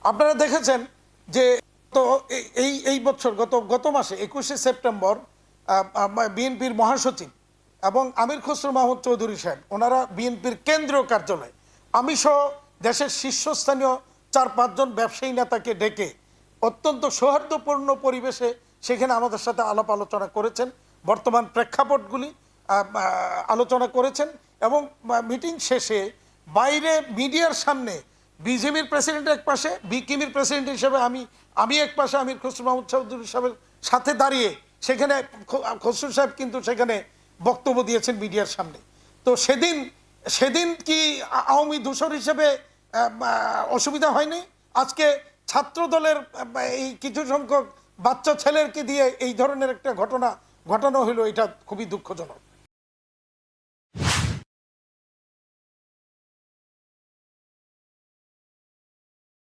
আপনারা দেখেছেন যে তো এই বছর গত মাসে 21শে সেপ্টেম্বর বিএনপির মহাসচিব এবং আমির খসরু মাহমুদ চৌধুরী সাহেব ওনারা বিএনপির কেন্দ্রীয় কার্যালয়ে আমি সহ দেশের শীর্ষস্থানীয় 4-5 জন ব্যবসায়ী নেতাকে ডেকে অত্যন্ত সৌহার্দ্যপূর্ণ পরিবেশে সেখানে আমাদের সাথে আলাপ আলোচনা করেছেন, বর্তমান প্রেক্ষাপটগুলি আলোচনা করেছেন এবং মিটিং শেষে বাইরে মিডিয়ার সামনে বিজেপির প্রেসিডেন্ট এক পাশে, বিকিমির প্রেসিডেন্ট হিসেবে আমি এক পাশে আমির খসরু মাহমুদ চৌধুরী সাহেবের সাথে দাঁড়িয়ে সেখানে খসরু সাহেব কিন্তু সেখানে বক্তব্য দিয়েছেন মিডিয়ার সামনে। তো সেদিন কি আওয়ামী দূষর হিসেবে অসুবিধা হয়নি? আজকে ছাত্র দলের এই কিছু সংখ্যক বাচ্চা ছেলেকে দিয়ে এই ধরনের একটা ঘটনা ঘটানো হলো, এটা খুবই দুঃখজনক।